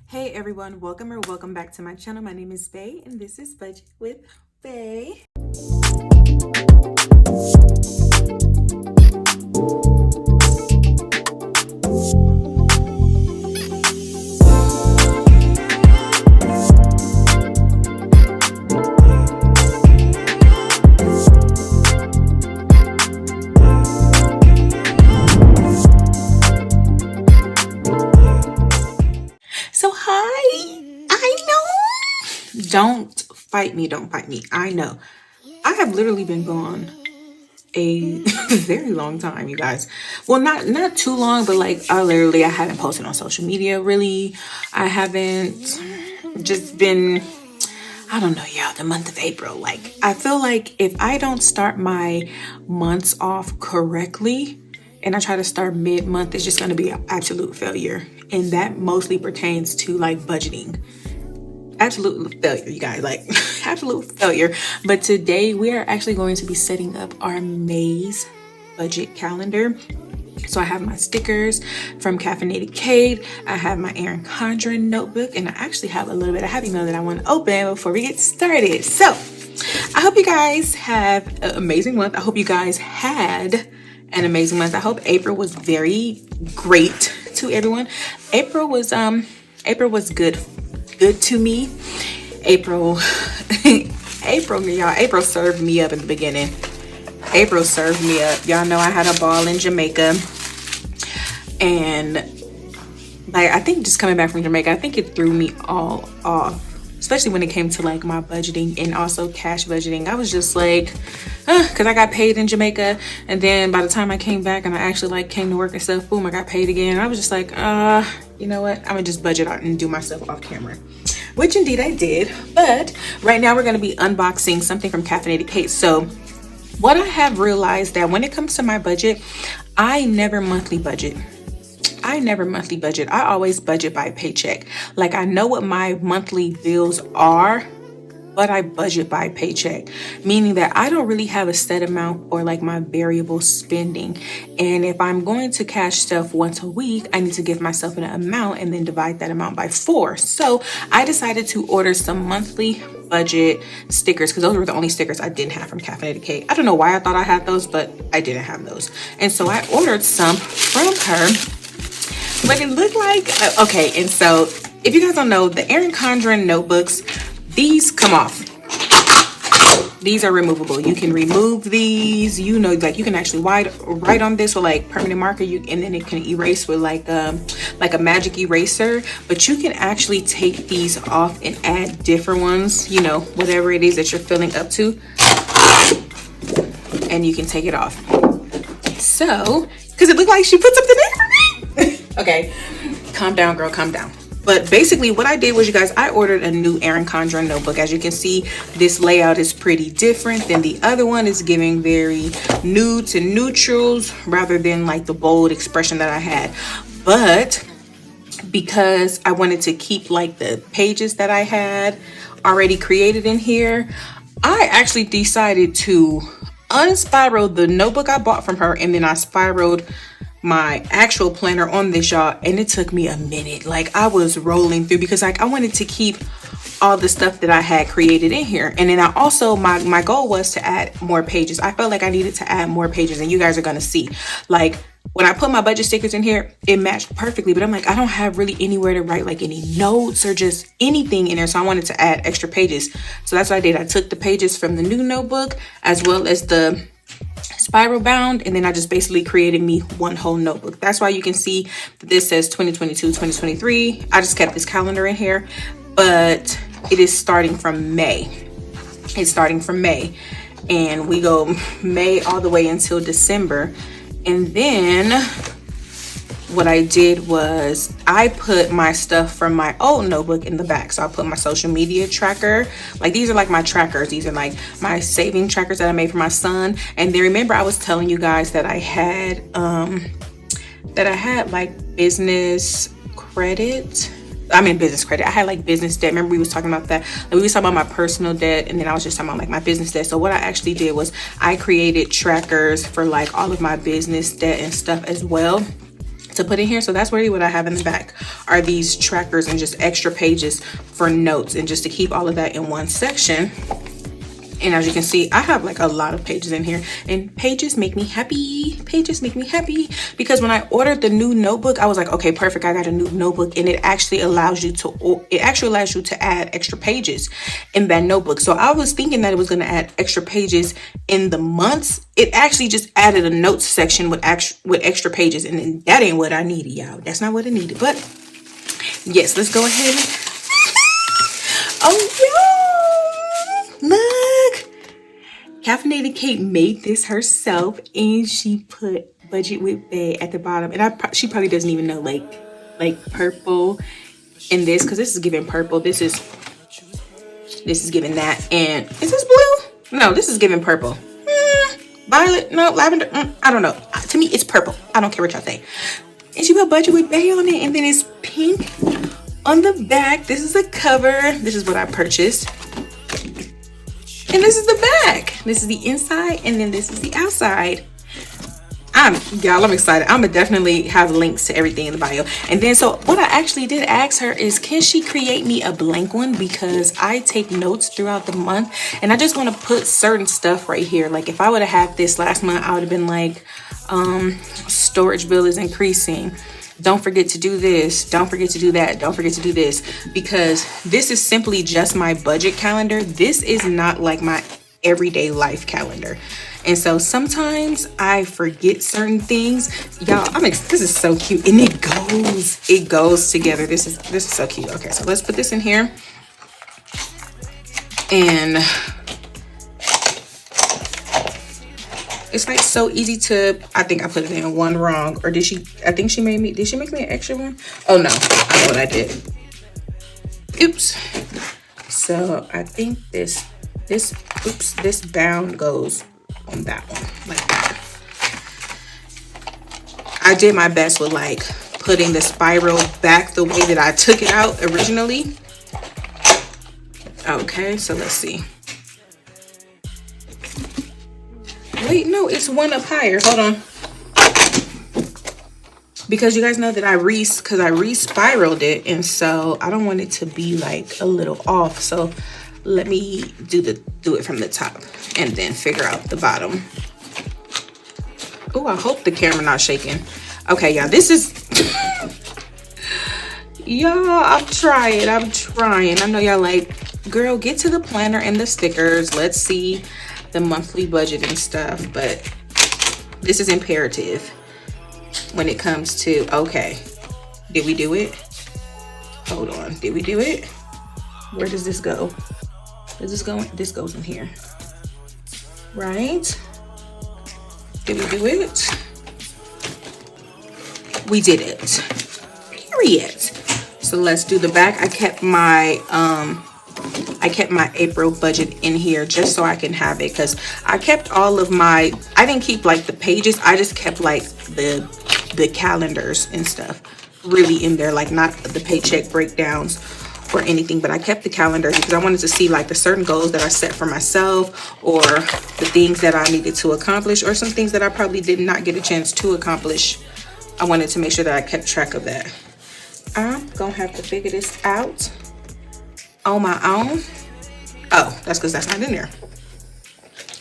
Hey everyone, welcome back to my channel. My name is Bay and this is Budget with Bay. So hi, I know. Don't fight me. I know. I have literally been gone a very long time, you guys. Well, not too long, but like I haven't posted on social media really. I haven't just been, I don't know, y'all, the month of April. Like I feel like if I don't start my months off correctly and I try to start mid-month, it's just going to be an absolute failure. And that mostly pertains to like budgeting. Absolute failure, you guys, like absolute failure. But today we are actually going to be setting up our May's budget calendar. So I have my stickers from 𝐒𝐿. I have my 𝐒𝐿 notebook, and I actually have a little bit of happy mail that I want to open before we get started. So I hope you guys have an amazing month. I hope you guys had an amazing month. I hope April was very great to everyone. April was good to me. April served me up in the beginning. April served me up. Y'all know I had a ball in Jamaica, and like I think just coming back from Jamaica, I think it threw me all off, especially when it came to like my budgeting and also cash budgeting. I was just like, because I got paid in Jamaica, and then by the time I came back and I actually like came to work and stuff, boom, I got paid again. And I was just like, you know what, I'm gonna just budget out and do myself off camera, which indeed I did. But right now we're gonna be unboxing something from 𝐒𝐿. So what I have realized that when it comes to my budget, I never monthly budget. I always budget by paycheck. Like I know what my monthly bills are, but I budget by paycheck, meaning that I don't really have a set amount or like my variable spending. And if I'm going to cash stuff once a week, I need to give myself an amount and then divide that amount by 4. So I decided to order some monthly budget stickers because those were the only stickers I didn't have from 𝐒𝐿. I don't know why I thought I had those, but I didn't have those. And so I ordered some from her. But it looked like, okay, and so if you guys don't know, the 𝐒𝐿 notebooks, these come off. These are removable. You can remove these, you know, like you can actually write on this with like permanent marker, and then it can erase with like a magic eraser. But you can actually take these off and add different ones, you know, whatever it is that you're filling up to, and you can take it off. So, because it looked like she put something in for me. Okay, calm down, girl, calm down. But basically what I did was, you guys, I ordered a new 𝐒𝐿 notebook. As you can see, this layout is pretty different than the other one. It's giving very nude to neutrals rather than like the bold expression that I had. But because I wanted to keep like the pages that I had already created in here, I actually decided to unspiral the notebook I bought from her, and then I spiraled my actual planner on this, y'all, and it took me a minute. Like I was rolling through because like I wanted to keep all the stuff that I had created in here. And then I also, my goal was to add more pages. I felt like I needed to add more pages, and you guys are gonna see, like when I put my budget stickers in here, it matched perfectly, but I'm like, I don't have really anywhere to write like any notes or just anything in there. So I wanted to add extra pages. So that's what I did. I took the pages from the new notebook as well as the spiral bound, and then I just basically created me one whole notebook. That's why you can see that this says 2022 2023. I just kept this calendar in here, but it is starting from May. It's starting from May, and we go May all the way until December. And then what I did was I put my stuff from my old notebook in the back. So I put my social media tracker. Like these are like my trackers. These are like my saving trackers that I made for my son. And then remember I was telling you guys that I had like business credit. I mean business credit. I had like business debt. Remember we was talking about that? Like we was talking about my personal debt, and then I was just talking about like my business debt. So what I actually did was I created trackers for like all of my business debt and stuff as well. to put in here. So that's really what I have in the back, are these trackers and just extra pages for notes, and just to keep all of that in one section. And as you can see, I have like a lot of pages in here, and pages make me happy. Pages make me happy, because when I ordered the new notebook, I was like, okay, perfect, I got a new notebook, and it actually allows you to add extra pages in that notebook. So I was thinking that it was going to add extra pages in the months. It actually just added a notes section with extra pages, and then that ain't what I needed, y'all. That's not what I needed. But yes, let's go ahead. Oh yeah, look. Caffeinated Kate made this herself, and she put budget with Bay at the bottom. And she probably doesn't even know like purple in this, because this is giving purple. This is giving that. And is this blue? No, this is giving purple. Violet? No, lavender? I don't know. To me, it's purple. I don't care what y'all say. And she put budget with Bay on it, and then it's pink on the back. This is the cover. This is what I purchased. And this is the back. This is the inside, and then this is the outside. Y'all, I'm excited. I'm gonna definitely have links to everything in the bio. And then, so what I actually did ask her is, can she create me a blank one? Because I take notes throughout the month, and I just want to put certain stuff right here. Like if I would have had this last month, I would have been like, storage bill is increasing. Don't forget to do this. Don't forget to do that. Don't forget to do this. Because this is simply just my budget calendar. This is not like my everyday life calendar. And so sometimes I forget certain things. Y'all, this is so cute. And it goes together. This is so cute. Okay, so let's put this in here. And it's like so easy to, I think I put it in one wrong. Or did she make me an extra one? Oh no, I know what I did. Oops. So I think this bound goes on that one, like that. I did my best with like putting the spiral back the way that I took it out originally. Okay, so let's see. Wait, no, it's one up higher. Hold on. Because you guys know that I re-spiraled it, and so I don't want it to be like a little off. So let me do it from the top and then figure out the bottom. Oh, I hope the camera not shaking. Okay, y'all, this is y'all, I'm trying. I know y'all like, girl, get to the planner and the stickers. Let's see the monthly budget and stuff, but this is imperative when it comes to, okay, did we do it? Hold on, did we do it? Where does this go? Does this go? This goes in here, right? Did we do it? We did it, period. So let's do the back. I kept my April budget in here just so I can have it, because I kept all of my, I didn't keep like the pages, I just kept like the calendars and stuff really in there, like not the paycheck breakdowns or anything, but I kept the calendars because I wanted to see like the certain goals that I set for myself, or the things that I needed to accomplish, or some things that I probably did not get a chance to accomplish. I wanted to make sure that I kept track of that. I'm gonna have to figure this out on my own. Oh, that's because that's not in there.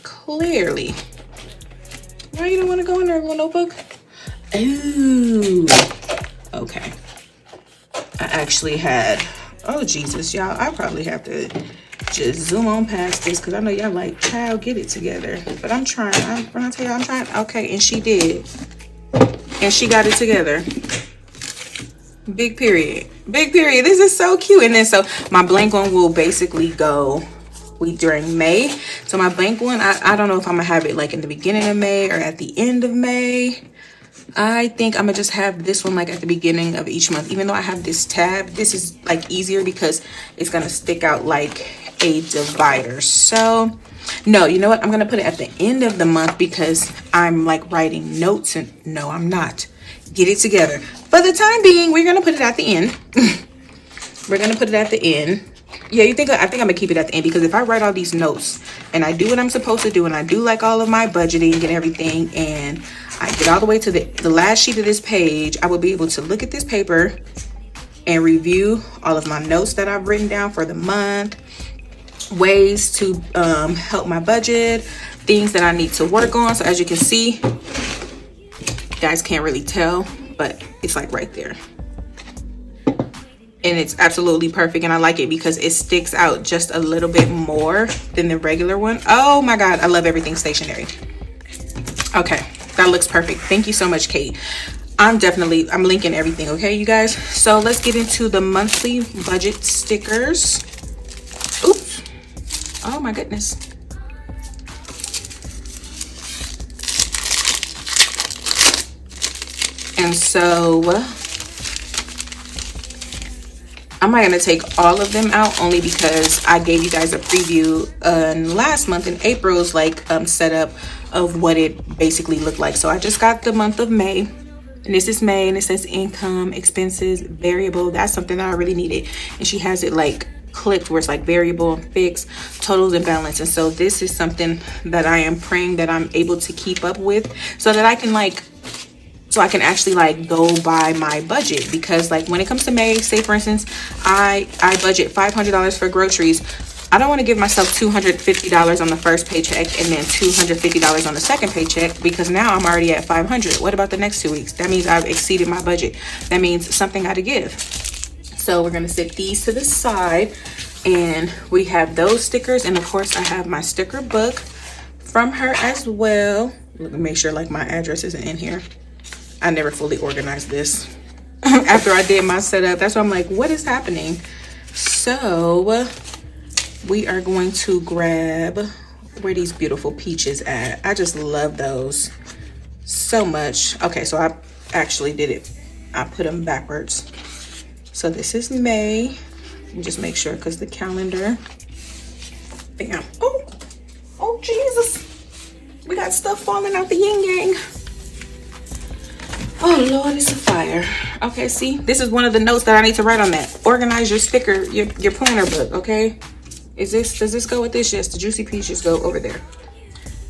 Clearly. Why you don't want to go in there, little notebook? Ooh. Okay. I actually had, oh Jesus, y'all, I probably have to just zoom on past this, because I know y'all like, child, get it together. But I'm trying. When I tell y'all I'm trying, okay, and she did. And she got it together. Big period. Big period. This is so cute. And then so my blank one will basically go during May. So my blank one, I don't know if I'm gonna have it like in the beginning of May or at the end of May. I think I'm gonna just have this one like at the beginning of each month. Even though I have this tab, this is like easier because it's gonna stick out like a divider. So no, you know what? I'm gonna put it at the end of the month because I'm like writing notes, and no, I'm not. Get it together. For the time being, we're gonna put it at the end. We're gonna put it at the end. Yeah, I think I'm gonna keep it at the end, because if I write all these notes and I do what I'm supposed to do, and I do like all of my budgeting and everything, and I get all the way to the last sheet of this page, I will be able to look at this paper and review all of my notes that I've written down for the month, ways to help my budget, things that I need to work on. So as you can see, you guys can't really tell, but it's like right there. And it's absolutely perfect, and I like it because it sticks out just a little bit more than the regular one. Oh my God, I love everything stationary. Okay, that looks perfect. Thank you so much, Kate. I'm linking everything, okay, you guys? So let's get into the monthly budget stickers. Oops. Oh my goodness. And so I'm not gonna take all of them out, only because I gave you guys a preview last month in April's setup of what it basically looked like. So I just got the month of May, and this is May, and it says income, expenses, variable. That's something that I really needed. And she has it like clipped where it's like variable and fixed, totals and balance. And so this is something that I am praying that I'm able to keep up with, so that I can actually go by my budget. Because like when it comes to May, say for instance, I budget $500 for groceries. I don't want to give myself $250 on the first paycheck and then $250 on the second paycheck, because now I'm already at $500. What about the next 2 weeks? That means I've exceeded my budget. That means something got to give. So we're going to set these to the side, and we have those stickers. And of course I have my sticker book from her as well. Let me make sure like my address isn't in here. I never fully organized this after I did my setup. That's why I'm like, what is happening? So we are going to grab where these beautiful peaches at. I just love those so much. Okay, so I actually did it. I put them backwards. So this is May. Let me just make sure, because the calendar. Bam. Oh Jesus. We got stuff falling out the yin yang. Oh Lord, it's a fire. Okay, see, this is one of the notes that I need to write on that. Organize your sticker, your planner book, okay? Does this go with this? Yes, the juicy peaches go over there.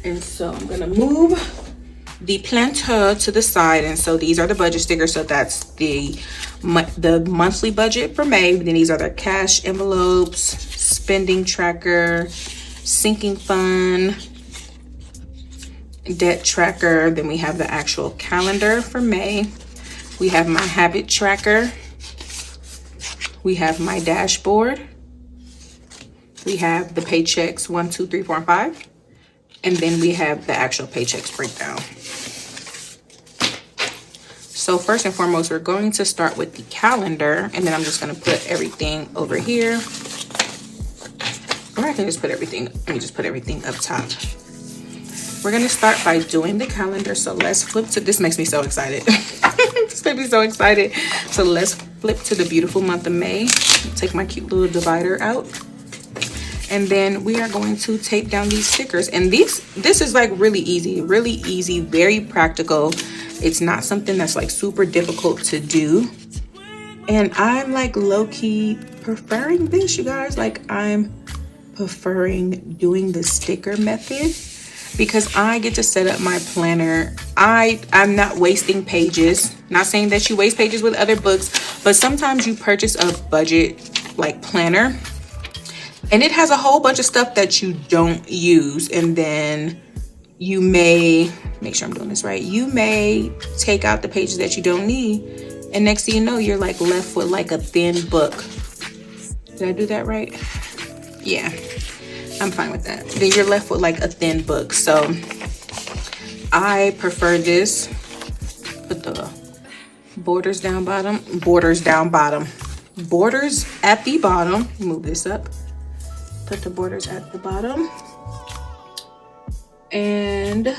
And so I'm gonna move the planter to the side. And so these are the budget stickers. So that's the monthly budget for May. Then these are the cash envelopes, spending tracker, sinking fund, debt tracker. Then we have the actual calendar for May. We have my habit tracker. We have my dashboard. We have the paychecks 1, 2, 3, 4, and 5. And then we have the actual paychecks breakdown. So first and foremost, we're going to start with the calendar, and then I'm just going to put everything over here. Or I can just put everything, let me just put everything up top. We're going to start by doing the calendar. So let's flip to, this makes me so excited. This makes me so excited. So let's flip to the beautiful month of May. Take my cute little divider out. And then we are going to tape down these stickers. And this is like really easy, very practical. It's not something that's like super difficult to do. And I'm like low-key preferring this, you guys. Like I'm preferring doing the sticker method, because I get to set up my planner. I'm not wasting pages. Not saying that you waste pages with other books, but sometimes you purchase a budget like planner, and it has a whole bunch of stuff that you don't use. And then you may, make sure I'm doing this right, you may take out the pages that you don't need. And next thing you know, you're like left with like a thin book. Did I do that right? Yeah, I'm fine with that. Then you're left with like a thin book. So I prefer this. Put the borders down bottom, borders at the bottom. Move this up. Put the borders at the bottom. And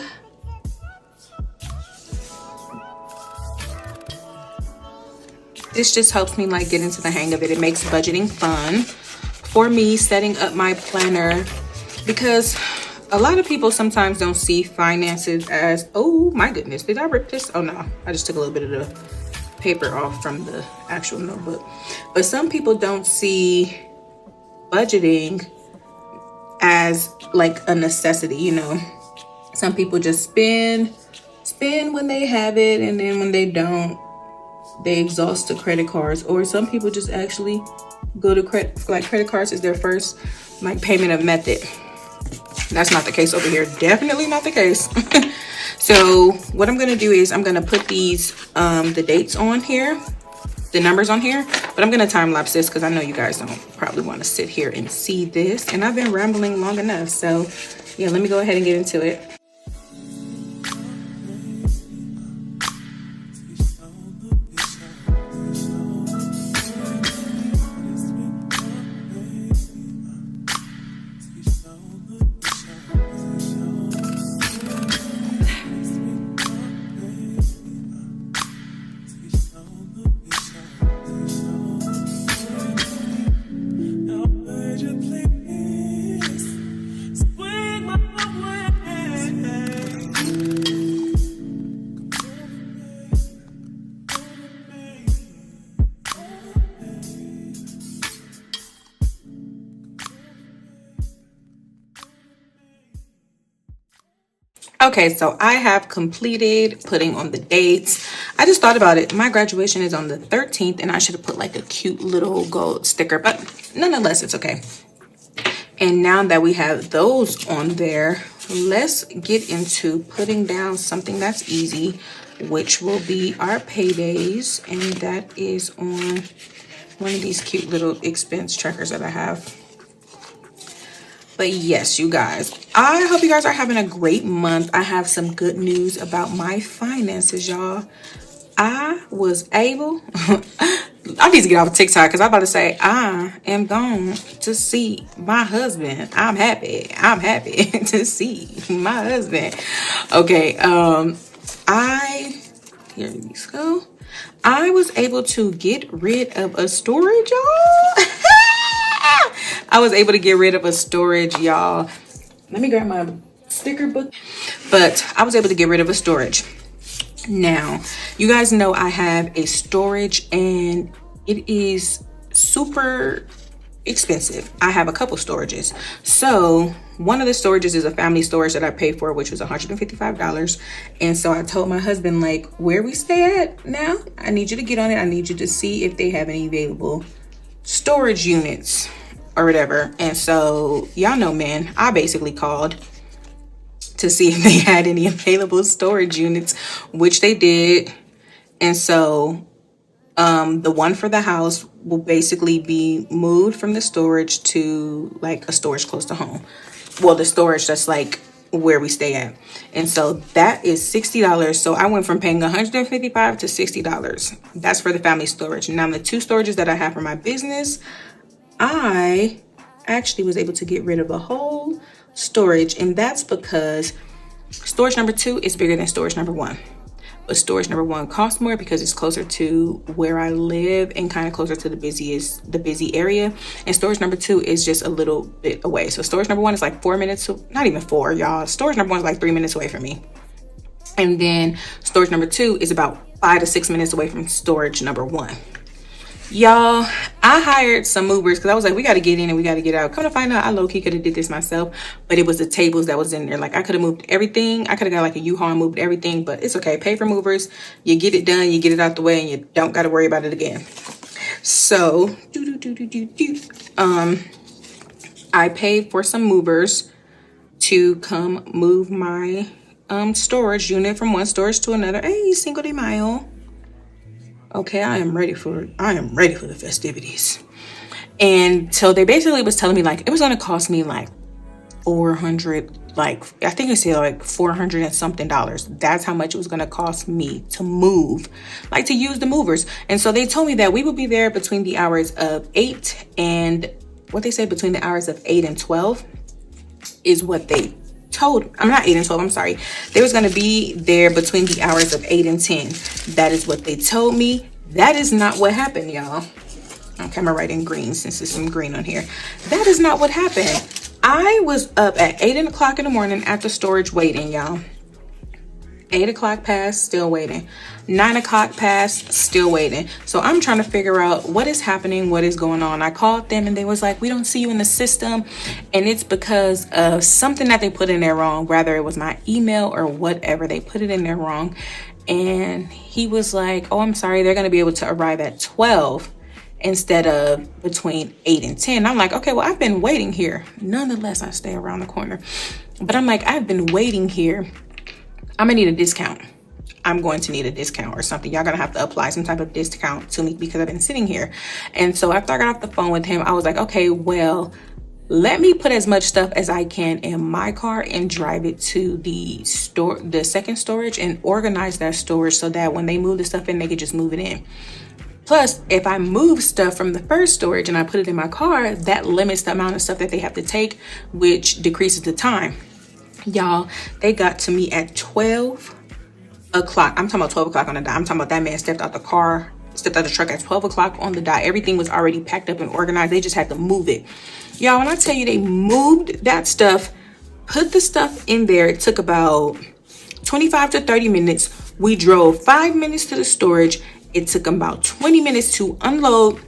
this just helps me like get into the hang of it. It makes budgeting fun for me, setting up my planner, because a lot of people sometimes don't see finances as, oh my goodness, did I rip this? Oh no, I just took a little bit of the paper off from the actual notebook. But some people don't see budgeting as like a necessity, you know. Some people just spend spend when they have it, and then when they don't, they exhaust the credit cards. Or some people just actually go to credit cards is their first like payment of method. That's not the case over here. Definitely not the case. So what I'm gonna do is I'm gonna put these the dates on here, the numbers on here, but I'm gonna time lapse this because I know you guys don't probably want to sit here and see this, and I've been rambling long enough. So yeah, let me go ahead and get into it. Okay, so I have completed putting on the dates. I just thought about it. My graduation is on the 13th, and I should have put like a cute little gold sticker, but nonetheless, it's okay. And now that we have those on there, let's get into putting down something that's easy, which will be our paydays. And that is on one of these cute little expense trackers that I have. But yes, you guys, I hope you guys are having a great month. I have some good news about my finances, y'all. I was able, I need to get off of TikTok because I'm about to say I am going to see my husband. I'm happy to see my husband. Okay, here these go. I was able to get rid of a storage, y'all. I was able to get rid of a storage, y'all. Let me grab my sticker book. But I was able to get rid of a storage. Now, you guys know I have a storage and it is super expensive. I have a couple storages. So one of the storages is a family storage that I paid for, which was $155. And so I told my husband, like, where we stay at now, I need you to get on it. I need you to see if they have any available storage units or whatever. And so y'all know, man, I basically called to see if they had any available storage units, which they did. And so the one for the house will basically be moved from the storage to like a storage close to home. Well, the storage that's like where we stay at. And so that is $60. So I went from paying $155 to $60. That's for the family storage. Now the two storages that I have for my business, I actually was able to get rid of a whole storage, and that's because storage number 2 is bigger than storage number 1. But storage number 1 costs more because it's closer to where I live and kind of closer to the busy area. And storage number 2 is just a little bit away. So storage number 1 is like 4 minutes, not even 4, y'all. Storage number 1 is like 3 minutes away from me. And then storage number 2 is about 5 to 6 minutes away from storage number 1. Y'all, I hired some movers because I was like, we got to get in and we got to get out. Come to find out, I low-key could have did this myself, but it was the tables that was in there. Like, I could have moved everything. I could have got like a U-Haul and moved everything, but it's okay. Pay for movers. You get it done. You get it out the way and you don't got to worry about it again. So, I paid for some movers to come move my storage unit from one storage to another. Hey, Cinco de Mayo. Okay, I am ready for the festivities. And so they basically was telling me like it was gonna cost me like 400, like I think they said like $400 and something. That's how much it was gonna cost me to move, like to use the movers. And so they told me that we would be there between the hours of 8 and what they said between the hours of 8 and 12 is what they told. I'm not 8 and 12, I'm sorry. They was gonna be there between the hours of 8 and 10. That is what they told me. That is not what happened, y'all. Okay, I'm gonna write in green since there's some green on here. That is not what happened. I was up at 8 o'clock in the morning at the storage waiting, y'all. 8 o'clock passed, still waiting. 9 o'clock passed, still waiting. So I'm trying to figure out what is happening, what is going on. I called them and they was like, we don't see you in the system. And it's because of something that they put in there wrong. Whether it was my email or whatever, they put it in there wrong. And he was like, oh, I'm sorry, they're going to be able to arrive at 12 instead of between 8 and 10. I'm like, okay, well, I've been waiting here. Nonetheless, I stay around the corner. But I'm like, I've been waiting here. I'm gonna need a discount. I'm going to need a discount or something. Y'all gonna have to apply some type of discount to me because I've been sitting here. And so after I got off the phone with him, I was like, okay, well, let me put as much stuff as I can in my car and drive it to the second storage, and organize that storage so that when they move the stuff in, they could just move it in. Plus, if I move stuff from the first storage and I put it in my car, that limits the amount of stuff that they have to take, which decreases the time. Y'all, they got to me at 12 o'clock. I'm talking about 12 o'clock on the dot. I'm talking about that man stepped out the truck at 12 o'clock on the dot. Everything was already packed up and organized. They just had to move it. Y'all, when I tell you they moved that stuff, put the stuff in there, it took about 25 to 30 minutes. We drove 5 minutes to the storage. It took them about 20 minutes to unload.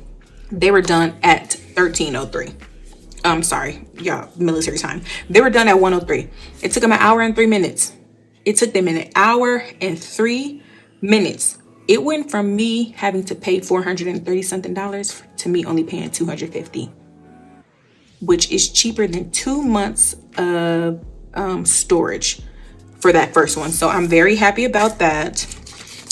They were done at 13:03. I'm sorry, y'all, military time. They were done at 1:03. It took them an hour and 3 minutes. It took them an hour and 3 minutes. It went from me having to pay $430 something to me only paying $250, which is cheaper than 2 months of storage for that first one. So I'm very happy about that.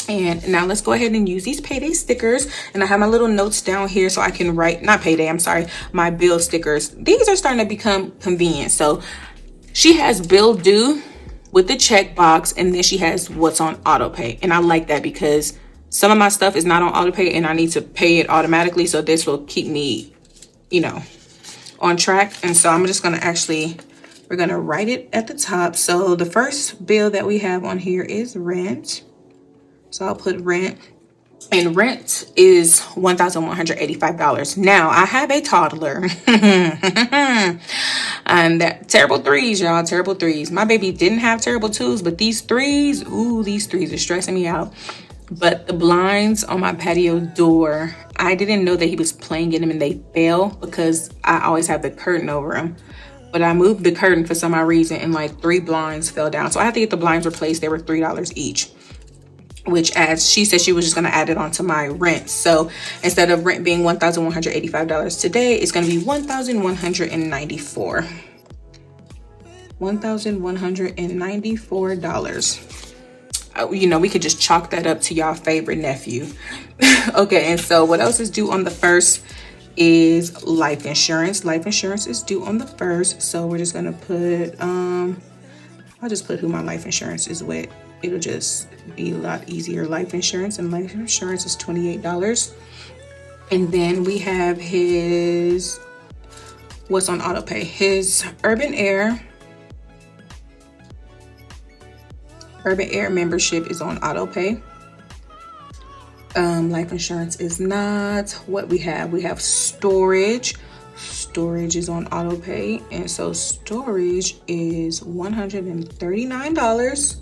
And now let's go ahead and use these payday stickers. And I have my little notes down here so I can write, not payday, I'm sorry, my bill stickers. These are starting to become convenient. So she has bill due with the check box, and then she has what's on auto pay. And I like that because some of my stuff is not on auto pay and I need to pay it automatically. So this will keep me, you know, on track. And so I'm just gonna we're gonna write it at the top. So the first bill that we have on here is rent. So I'll put rent, and rent is $1,185. Now I have a toddler and that terrible threes, y'all, terrible threes. My baby didn't have terrible twos, but these threes, ooh, these threes are stressing me out. But the blinds on my patio door, I didn't know that he was playing in them and they fell because I always have the curtain over them. But I moved the curtain for some odd reason and like 3 blinds fell down. So I had to get the blinds replaced. They were $3 each. Which, as she said, she was just going to add it onto my rent. So instead of rent being $1,185 today, it's going to be $1,194. $1,194. You know, we could just chalk that up to y'all favorite nephew. Okay, and so what else is due on the 1st is life insurance. Life insurance is due on the 1st. So we're just going to put, I'll just put who my life insurance is with. It'll just be a lot easier. Life insurance, and life insurance is $28. And then we have his, what's on auto pay? His Urban Air membership is on auto pay. Life insurance is not. What we have storage. Storage is on auto pay, and so storage is $139.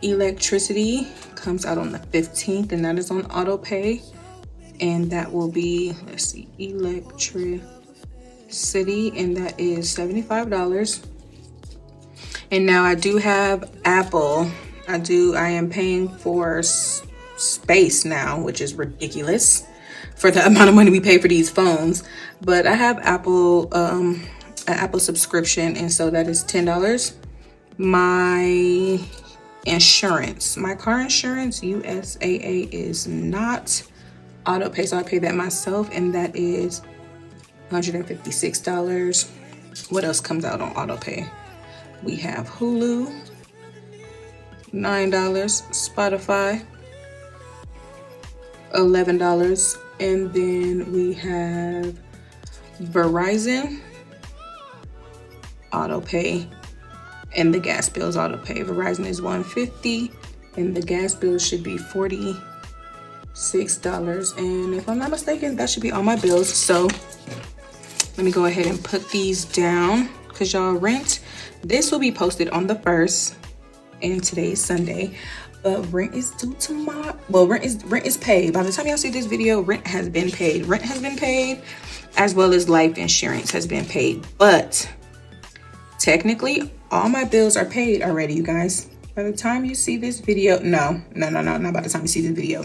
Electricity comes out on the 15th, and that is on auto pay, and that will be, let's see, electricity, and that is $75. And now I do have Apple. I am paying for space now, which is ridiculous for the amount of money we pay for these phones. But I have Apple, an Apple subscription, and so that is $10. My insurance, my car insurance, USAA, is not auto pay, so I pay that myself, and that is $156. What else comes out on auto pay? We have Hulu, $9, Spotify, $11, and then we have Verizon auto pay, and the gas bills auto pay. Verizon is $150, and the gas bill should be $46. And if I'm not mistaken, that should be all my bills. So let me go ahead and put these down, because y'all, rent, this will be posted on the 1st, and today is Sunday. But rent is due tomorrow. Well, rent is paid. By the time y'all see this video, rent has been paid. Rent has been paid, as well as life insurance has been paid. But technically, all my bills are paid already, you guys. By the time you see this video, no, not by the time you see this video,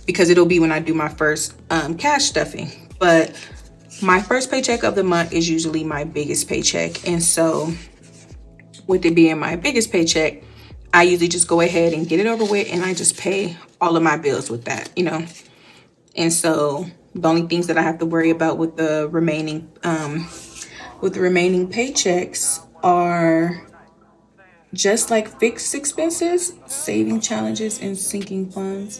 because it'll be when I do my first cash stuffing. But my first paycheck of the month is usually my biggest paycheck, and so with it being my biggest paycheck, I usually just go ahead and get it over with, and I just pay all of my bills with that, you know. And so the only things that I have to worry about with the remaining paychecks are just like fixed expenses, saving challenges, and sinking funds.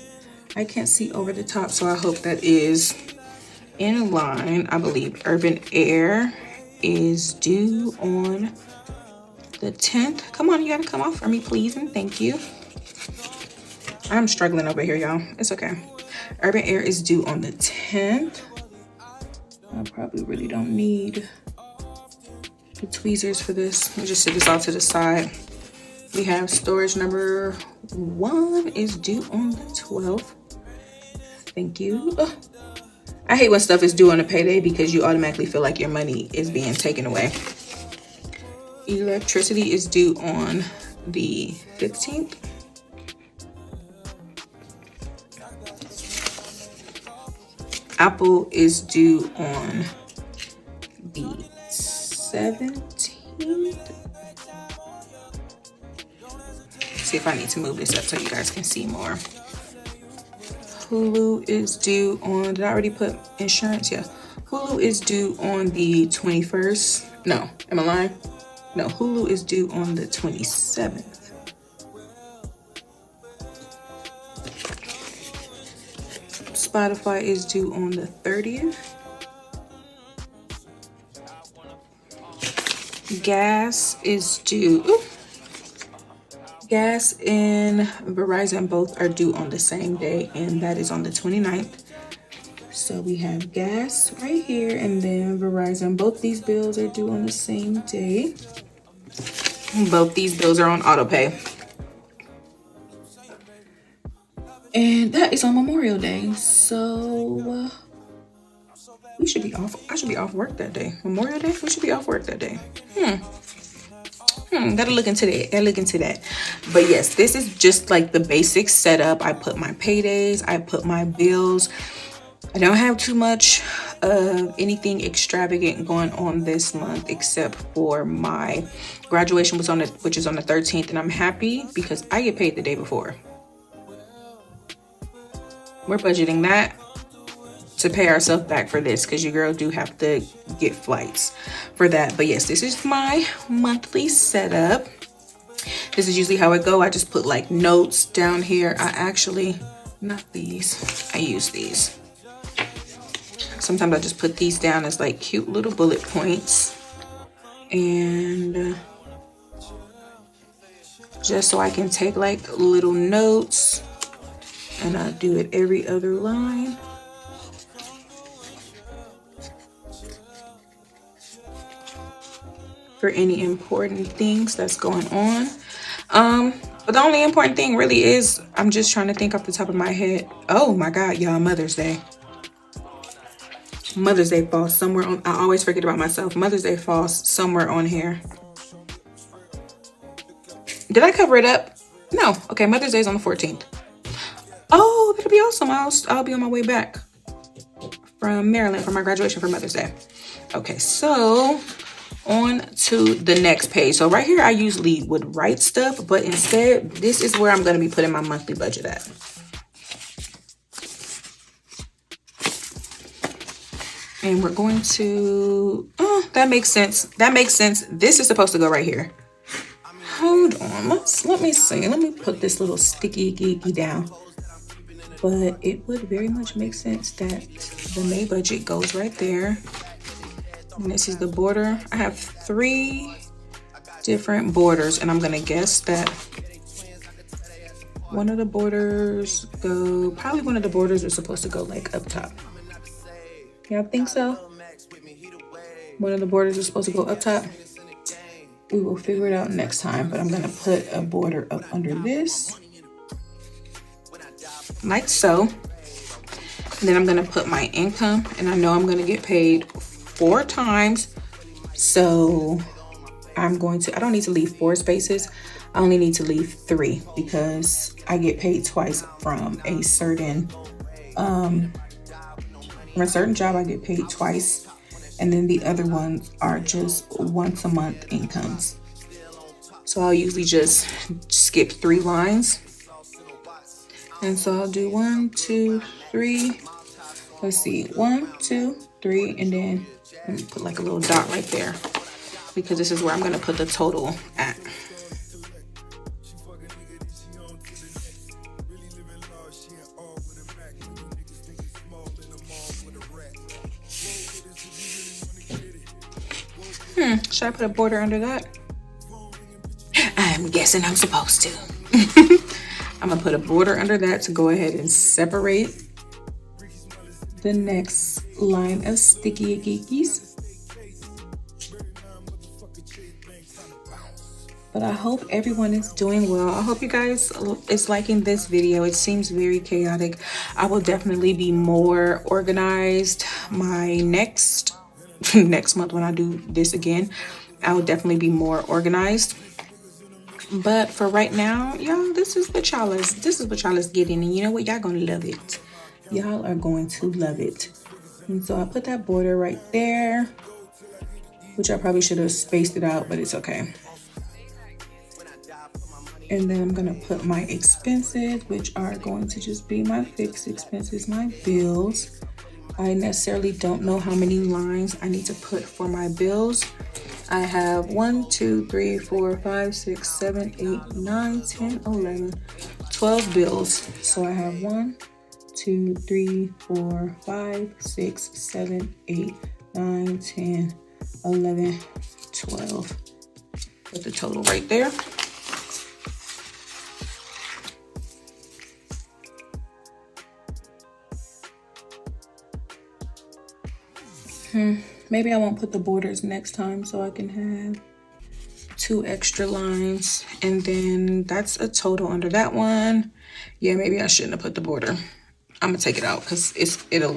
I can't see over the top, so I hope that is in line. I believe Urban Air is due on the 10th. Come on, you gotta come off for me, please, and thank you. I'm struggling over here, y'all. It's okay. Urban Air is due on the 10th. I probably really don't need the tweezers for this. Let me just set this all to the side. We have storage number 1 is due on the 12th. Thank you. Ugh. I hate when stuff is due on a payday because you automatically feel like your money is being taken away. Electricity is due on the 15th. Apple is due on the 17th. See if I need to move this up so you guys can see more. Hulu is due on, did I already put insurance? Yeah. Hulu is due on the 21st. No, am I lying? No, Hulu is due on the 27th. Spotify is due on the 30th. Gas is due. Ooh. Gas and Verizon both are due on the same day, and that is on the 29th. So we have gas right here, and then Verizon. Both these bills are due on the same day. Both these bills are on auto pay. And that is on Memorial Day. So we should be off. I should be off work that day. Memorial Day, we should be off work that day. Gotta look into that. But yes, this is just like the basic setup. I put my paydays, I put my bills. I don't have too much of anything extravagant going on this month, except for my graduation which is on the 13th, and I'm happy because I get paid the day before. We're budgeting that to pay ourselves back for this, because your girl do have to get flights for that. But yes, this is my monthly setup. This is usually how it go. I just put like notes down here. Not these, I use these. Sometimes I just put these down as like cute little bullet points, and just so I can take like little notes, and I do it every other line. For any important things that's going on. But the only important thing really is, I'm just trying to think off the top of my head. Oh my God, y'all, Mother's Day. Mother's Day falls somewhere on, I always forget about myself. Mother's Day falls somewhere on here. Did I cover it up? No. Okay, Mother's Day is on the 14th. Oh, that'll be awesome. I'll be on my way back from Maryland for my graduation for Mother's Day. Okay, so on to the next page. So right here, I usually would write stuff, but instead, this is where I'm going to be putting my monthly budget at. And we're going to, oh, that makes sense. That makes sense. This is supposed to go right here. Hold on. Let me see. Let me put this little sticky geeky down. But it would very much make sense that the May budget goes right there. And this is the border. I have 3 different borders, and I'm gonna guess that one of the borders probably one of the borders is supposed to go like up top. Y'all think so? One of the borders is supposed to go up top. We will figure it out next time, but I'm gonna put a border up under this, like so. And then I'm gonna put my income, and I know I'm gonna get paid 4 times. So I don't need to leave 4 spaces. I only need to leave 3 because I get paid twice from a certain job. I get paid twice. And then the other ones are just once a month incomes. So I'll usually just skip 3 lines. And so I'll do 1, 2, 3. Let's see, 1, 2, 3, and then let me put like a little dot right there because this is where I'm gonna put the total at. Should I put a border under that? I'm guessing I'm supposed to. I'm gonna put a border under that to go ahead and separate the next line of sticky geekies. But I hope everyone is doing well. I hope you guys is liking this video. It seems very chaotic. I will definitely be more organized my next month when I do this again. I will definitely be more organized. But for right now, y'all, this is what y'all is getting, and you know what? Y'all gonna love it. Y'all are going to love it. And so I put that border right there, which I probably should have spaced it out, but it's okay. And then I'm gonna put my expenses, which are going to just be my fixed expenses, my bills. I necessarily don't know how many lines I need to put for my bills. I have 1, 2, 3, 4, 5, 6, 7, 8, 9, 10, 11, 12 bills. So I have 1, 2, 3, 4, 5, 6, 7, 8, 9, 10, 11, 12. Put the total right there. Maybe I won't put the borders next time so I can have 2 extra lines. And then that's a total under that one. Yeah, maybe I shouldn't have put the border. I'm gonna take it out because it's gonna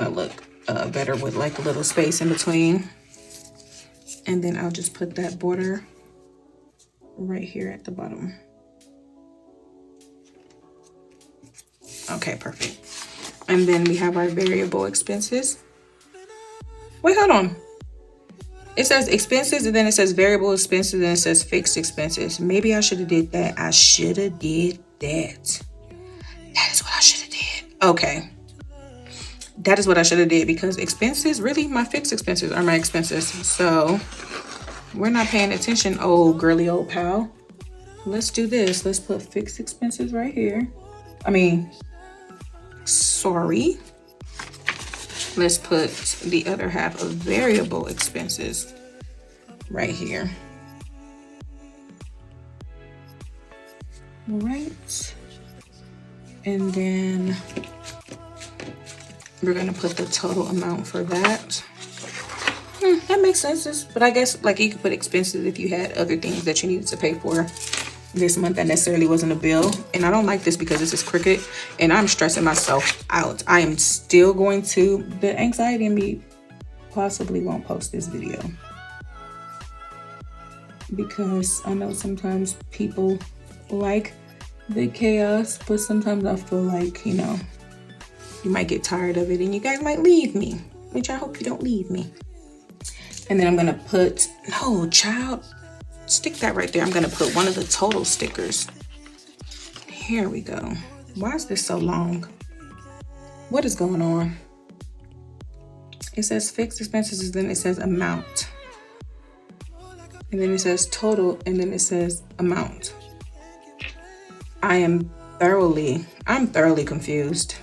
look better with like a little space in between. And then I'll just put that border right here at the bottom. Okay, perfect. And then we have our variable expenses. Wait, hold on. It says expenses, and then it says variable expenses, and then it says fixed expenses. Maybe I should have did that. I should have did that. That is what I should have did. Okay. That is what I should have did, because expenses, really, my fixed expenses are my expenses. So we're not paying attention, oh girly old pal. Let's do this. Let's put fixed expenses right here. Sorry. Let's put the other half of variable expenses right here. All right. And then we're gonna put the total amount for that. That makes sense. But I guess like you could put expenses if you had other things that you needed to pay for this month that necessarily wasn't a bill. And I don't like this because this is crooked and I'm stressing myself out. I am still going to, the anxiety in me possibly won't post this video because I know sometimes people like the chaos, but sometimes I feel like, you know, you might get tired of it and you guys might leave me, which I hope you don't leave me. And then I'm gonna put, no child, stick that right there. I'm gonna put one of the total stickers. Here we go. Why is this so long? What is going on? It says fixed expenses, and then it says amount. And then it says total, and then it says amount. I'm thoroughly confused.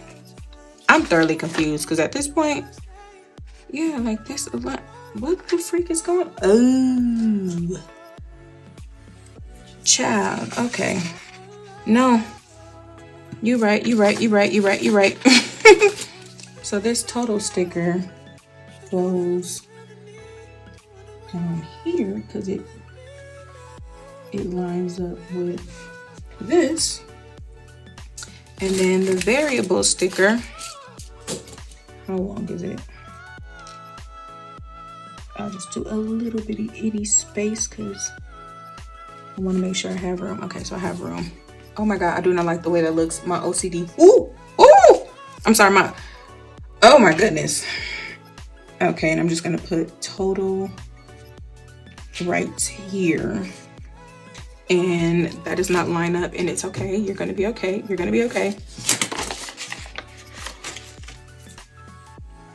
I'm thoroughly confused because at this point, yeah, like this, what the freak is going on? Oh. Child, okay. No. You're right. So this total sticker goes down here because it lines up with this. And then the variable sticker, how long is it? I'll just do a little bitty itty space because I want to make sure I have room. Okay, so I have room. Oh my God, I do not like the way that looks. My OCD. Ooh, ooh! I'm sorry, oh my goodness. Okay, and I'm just gonna put total right here. And that does not line up, and it's okay. You're gonna be okay. You're gonna be okay.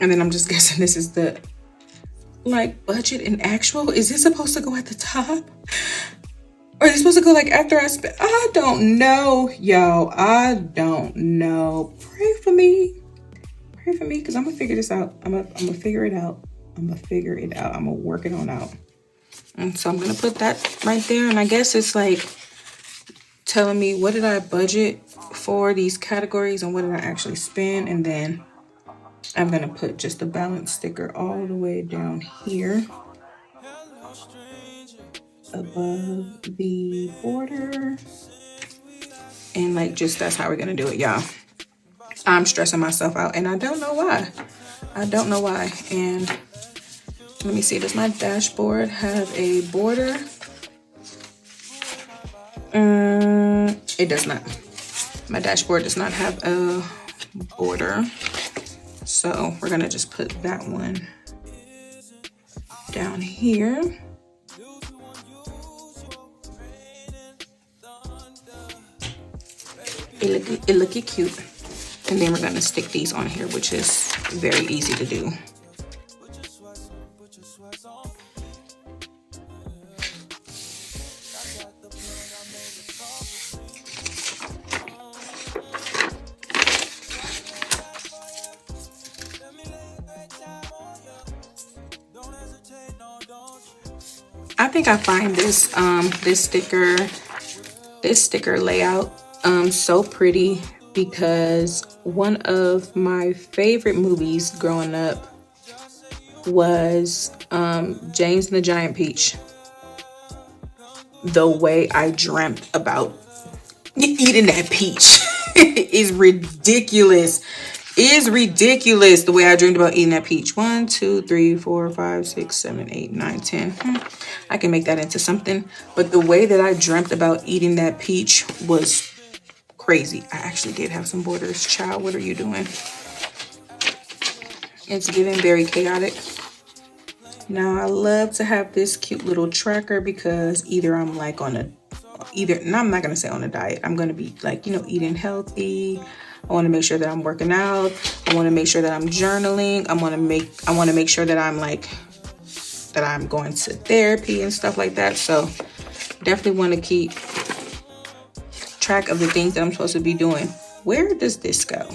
And then I'm just guessing this is the like budget and actual. Is this supposed to go at the top? Or is it supposed to go like after I spend? I don't know, yo. I don't know. Pray for me. Pray for me, because I'm gonna figure this out. I'm gonna figure it out. I'm gonna figure it out. I'm gonna work it on out. And so I'm gonna put that right there. And I guess it's like telling me what did I budget for these categories and what did I actually spend. And then I'm gonna put just a balance sticker all the way down here above the border. And like just that's how we're gonna do it, y'all. I'm stressing myself out and I don't know why. I don't know why. And let me see, does my dashboard have a border? It does not. My dashboard does not have a border. So we're gonna just put that one down here. It look cute. And then we're gonna stick these on here, which is very easy to do. I think I find this this sticker layout so pretty because one of my favorite movies growing up was James and the Giant Peach. The way I dreamt about eating that peach is ridiculous. Is ridiculous the way I dreamed about eating that peach. 1, 2, 3, 4, 5, 6, 7, 8, 9, 10. I can make that into something. But the way that I dreamt about eating that peach was crazy. I actually did have some borders. Child, what are you doing? It's getting very chaotic. Now I love to have this cute little tracker because either I'm like on I'm not gonna say on a diet. I'm gonna be like, you know, eating healthy. I want to make sure that I'm working out. I want to make sure that I'm journaling. I want to make sure that I'm going to therapy and stuff like that. So definitely want to keep track of the things that I'm supposed to be doing. Where does this go?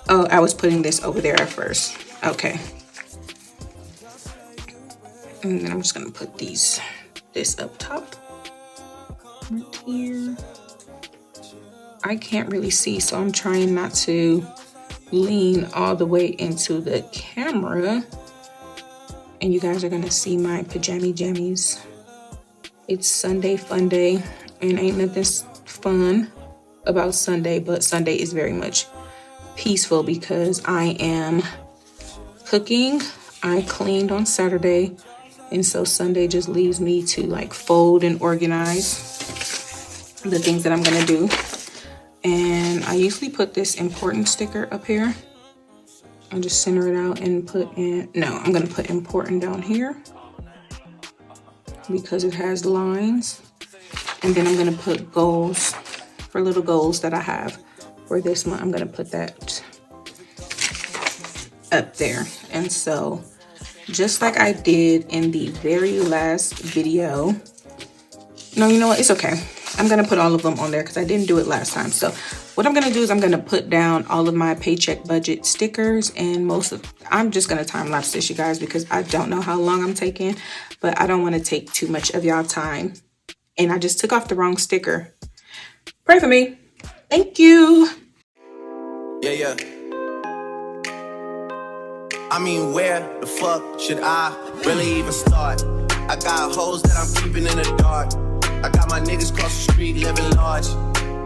Oh, I was putting this over there at first. Okay. And then I'm just going to put this up top right here. I can't really see, so I'm trying not to lean all the way into the camera. And you guys are gonna see my pajama jammies. It's Sunday fun day, and ain't nothing fun about Sunday, but Sunday is very much peaceful because I am cooking. I cleaned on Saturday, and so Sunday just leaves me to like fold and organize the things that I'm gonna do. And I usually put this important sticker up here. I'll just center it out and I'm gonna put important down here because it has lines. And then I'm gonna put goals, for little goals that I have for this month. I'm gonna put that up there. And so just like I did in the very last video, no, you know what, it's okay. I'm gonna put all of them on there because I didn't do it last time. So what I'm gonna do is I'm gonna put down all of my paycheck budget stickers, and I'm just gonna time lapse this, you guys, because I don't know how long I'm taking, but I don't want to take too much of y'all time. And I just took off the wrong sticker. Pray for me. Thank you. Yeah. I mean, where the fuck should I really even start? I got hoes that I'm keeping in the dark. I got my niggas across the street living large.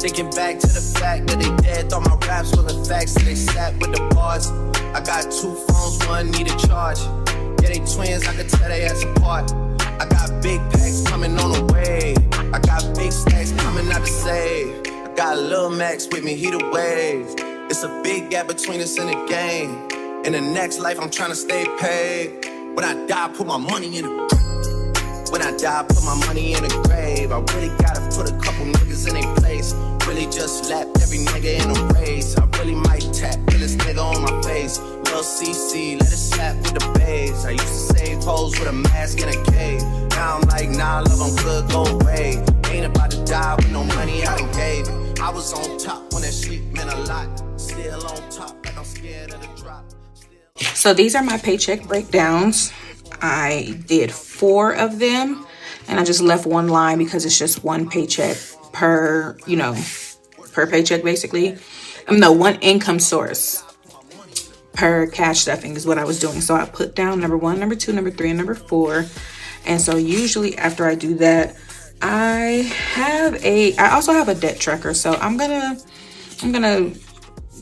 Thinking back to the fact that they dead, thought my raps wasn't facts, so they sat with the bars. I got 2 phones, one need a charge. Yeah, they twins, I could tell they ass apart. I got big packs coming on the way. I got big stacks coming out to save. I got Lil Max with me, he the wave. It's a big gap between us in the game. In the next life, I'm trying to stay paid. When I die, put my money in the grave. When I die, put my money in the grave. I really gotta put a couple niggas in their place. Really just slapped every nigga in a race. I really might tap kill this nigga on my face. Lil CC, let it slap with the babes. I used to save hoes with a mask in a cave. Now I'm like, nah, love, I'm good, go away. Ain't about to die with no money I done gave. I was on top when that shit meant a lot. Still on top, like I'm scared of the drop. So these are my paycheck breakdowns. I did 4 of them, and I just left 1 line because it's just 1 paycheck per, per paycheck basically. No, 1 income source per cash stuffing is what I was doing. So I put down number 1, number 2, number 3, and number 4. And so usually after I do that, I also have a debt tracker. So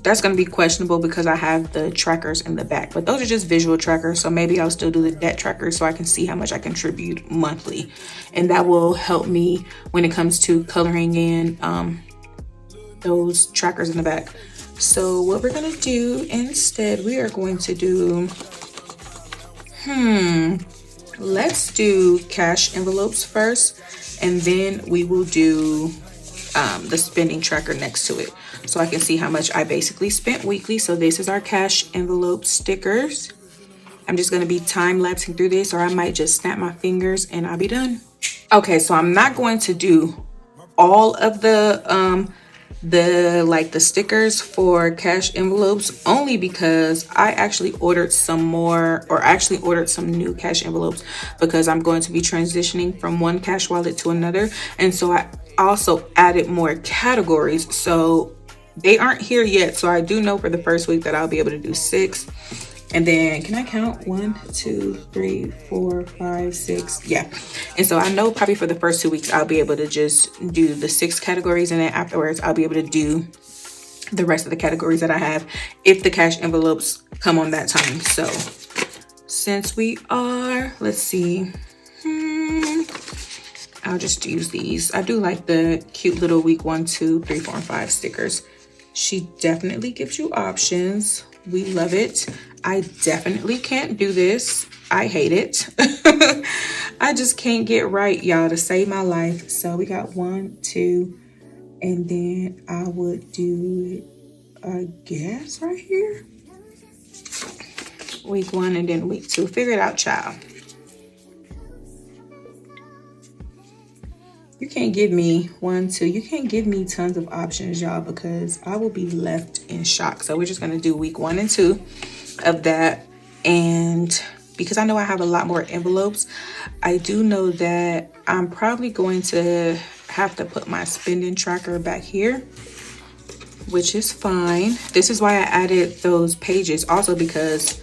that's gonna be questionable because I have the trackers in the back, but those are just visual trackers. So maybe I'll still do the debt tracker so I can see how much I contribute monthly, and that will help me when it comes to coloring in those trackers in the back. So what we're gonna do instead, we are going to do let's do cash envelopes first, and then we will do the spending tracker next to it, so I can see how much I basically spent weekly. So this is our cash envelope stickers. I'm just gonna be time lapsing through this, or I might just snap my fingers and I'll be done. Okay, so I'm not going to do all of the stickers for cash envelopes, only because I actually ordered some more, or actually ordered some new cash envelopes, because I'm going to be transitioning from one cash wallet to another. And so I also added more categories, so they aren't here yet. So I do know for the first week that I'll be able to do 6, and then can I count 1, 2, 3, 4, 5, 6? Yeah. And so I know probably for the first 2 weeks I'll be able to just do the 6 categories, and then afterwards I'll be able to do the rest of the categories that I have if the cash envelopes come on that time. So since we are, let's see, I'll just use these. I do like the cute little week 1, 2, 3, 4, and 5 stickers. She definitely gives you options. We love it. I definitely can't do this. I hate it. I just can't get right, y'all, to save my life. So we got 1, 2, and then I would do a guess right here. Week 1 and then week 2. Figure it out, child. You can't give me 1, 2. You can't give me tons of options, y'all, because I will be left in shock. So we're just going to do week 1 and 2 of that. And because I know I have a lot more envelopes, I do know that I'm probably going to have to put my spending tracker back here, which is fine. This is why I added those pages also, because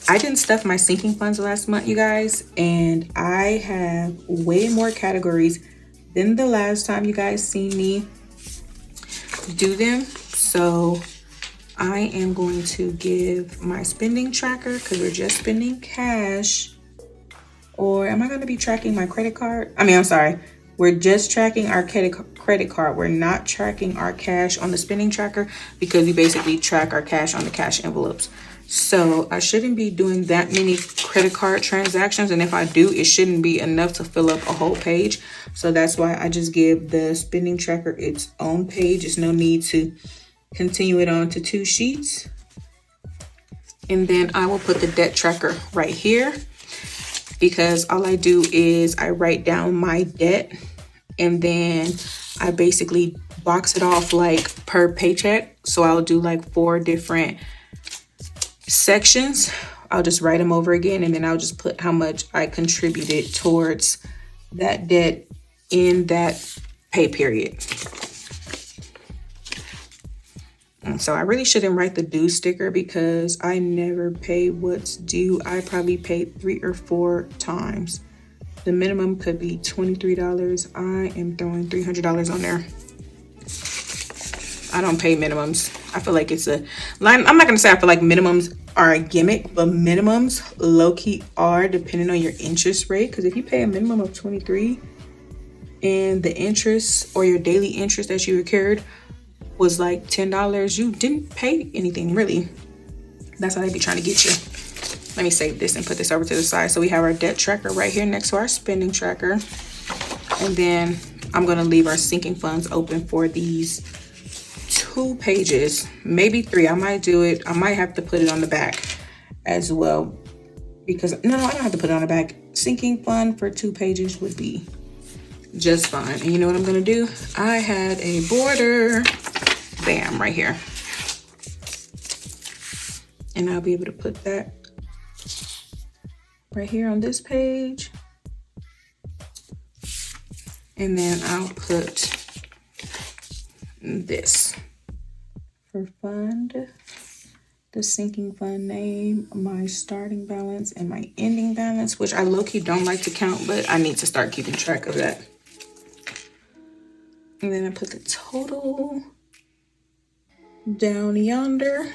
I didn't stuff my sinking funds last month, you guys, and I have way more categories than the last time you guys seen me do them. So I am going to give my spending tracker, because we're just spending cash, or am I going to be tracking my credit card? I'm sorry, we're just tracking our credit card. We're not tracking our cash on the spending tracker, because we basically track our cash on the cash envelopes. So I shouldn't be doing that many credit card transactions, and if I do, it shouldn't be enough to fill up a whole page. So that's why I just give the spending tracker its own page. There's no need to continue it on to 2 sheets. And then I will put the debt tracker right here, because all I do is I write down my debt, and then I basically box it off like per paycheck. So I'll do like 4 different sections. I'll just write them over again, and then I'll just put how much I contributed towards that debt in that pay period. So I really shouldn't write the due sticker because I never pay what's due. I probably paid 3 or 4 times. The minimum could be $23. I am throwing $300 on there. I don't pay minimums. I feel like it's a line. I'm not gonna say I feel like minimums are a gimmick, but minimums low-key are, depending on your interest rate. Because if you pay a minimum of 23 and the interest or your daily interest that you incurred was like $10, you didn't pay anything really. That's how they be trying to get you. Let me save this and put this over to the side. So we have our debt tracker right here next to our spending tracker. And then I'm gonna leave our sinking funds open for these 2 pages, maybe 3. I might do it. I might have to put it on the back as well, because no, I don't have to put it on the back. Sinking fund for 2 pages would be just fine. And you know what I'm gonna do? I had a border, bam, right here. And I'll be able to put that right here on this page. And then I'll put this for fund, the sinking fund name, my starting balance, and my ending balance, which I low-key don't like to count, but I need to start keeping track of that. And then I put the total down yonder.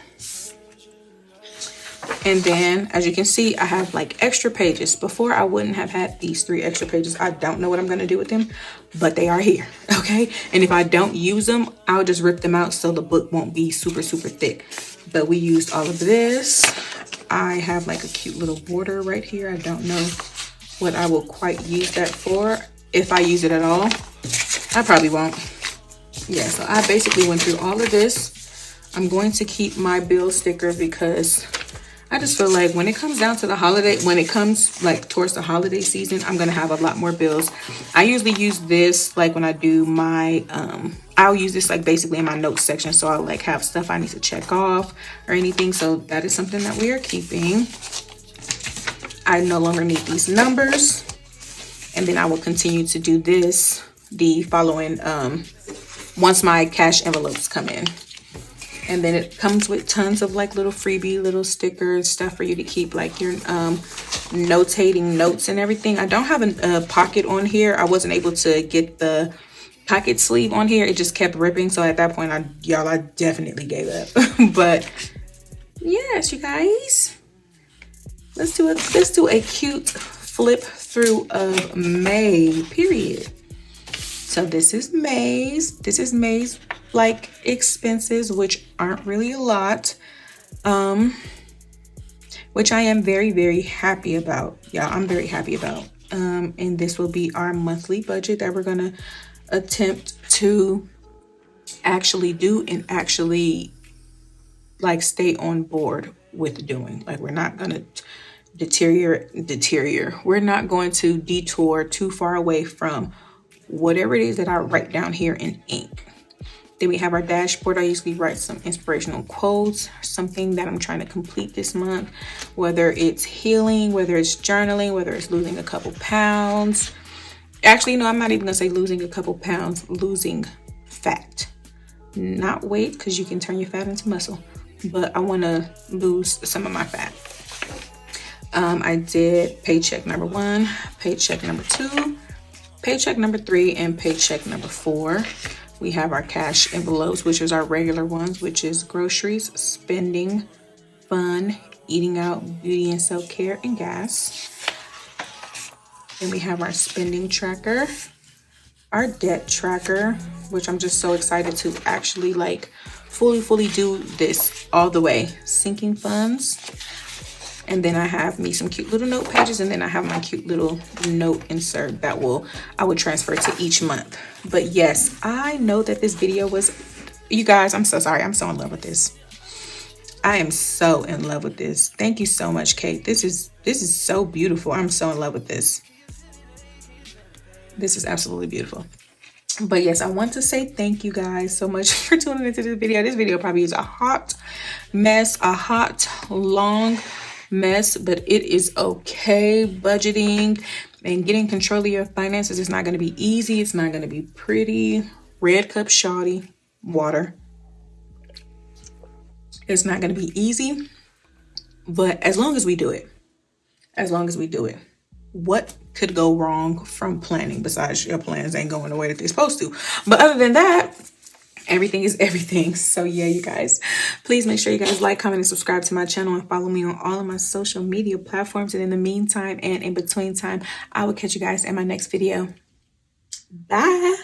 And then, as you can see, I have like extra pages. Before, I wouldn't have had these 3 extra pages. I don't know what I'm going to do with them, but they are here, okay? And if I don't use them, I'll just rip them out so the book won't be super, super thick. But we used all of this. I have like a cute little border right here. I don't know what I will quite use that for. If I use it at all, I probably won't. Yeah, so I basically went through all of this. I'm going to keep my bill sticker because I just feel like when it comes down to the holiday, when it comes like towards the holiday season, I'm gonna have a lot more bills. I usually use this like when I do my I'll use this like basically in my notes section, so I'll like have stuff I need to check off or anything. So that is something that we are keeping. I no longer need these numbers, and then I will continue to do this the following once my cash envelopes come in. And then it comes with tons of like little freebie, little stickers, stuff for you to keep like your notating notes and everything. I don't have a pocket on here. I wasn't able to get the pocket sleeve on here. It just kept ripping. So at that point, I definitely gave up. But yes, you guys, let's do a cute flip through of May, period. So this is May's. This is May's like expenses, which aren't really a lot, which I am very, very happy about. Yeah, I'm very happy about. And this will be our monthly budget that we're gonna attempt to actually do and actually like stay on board with doing. Like, we're not gonna deteriorate. We're not going to detour too far away from whatever it is that I write down here in ink. Then we have our dashboard. I usually write some inspirational quotes, something that I'm trying to complete this month, whether it's healing, whether it's journaling, whether it's losing a couple pounds. Actually, no, I'm not even gonna say losing a couple pounds, losing fat, not weight, because you can turn your fat into muscle, but I wanna lose some of my fat. I did paycheck number 1, paycheck number 2, paycheck number 3, and paycheck number 4. We have our cash envelopes, which is our regular ones, which is groceries, spending, fun, eating out, beauty and self-care, and gas. Then we have our spending tracker, our debt tracker, which I'm just so excited to actually like fully do this all the way. Sinking funds. And then I have me some cute little note pages, and then I have my cute little note insert that I would transfer to each month. But yes, I know that this video was, you guys, I'm so sorry. I'm so in love with this. I am so in love with this. Thank you so much, Kate. This is so beautiful. I'm so in love with this. This is absolutely beautiful. But yes, I want to say thank you guys so much for tuning into this video. This video probably is a hot mess, a hot, long mess, but it is okay. Budgeting and getting control of your finances is not going to be easy. It's not going to be pretty. Red cup shoddy water. It's not going to be easy, but as long as we do it, what could go wrong from planning besides your plans ain't going the way that they're supposed to? But other than that, everything is everything. So yeah, you guys, please make sure you guys like, comment, and subscribe to my channel and follow me on all of my social media platforms. And in the meantime and in between time, I will catch you guys in my next video. Bye.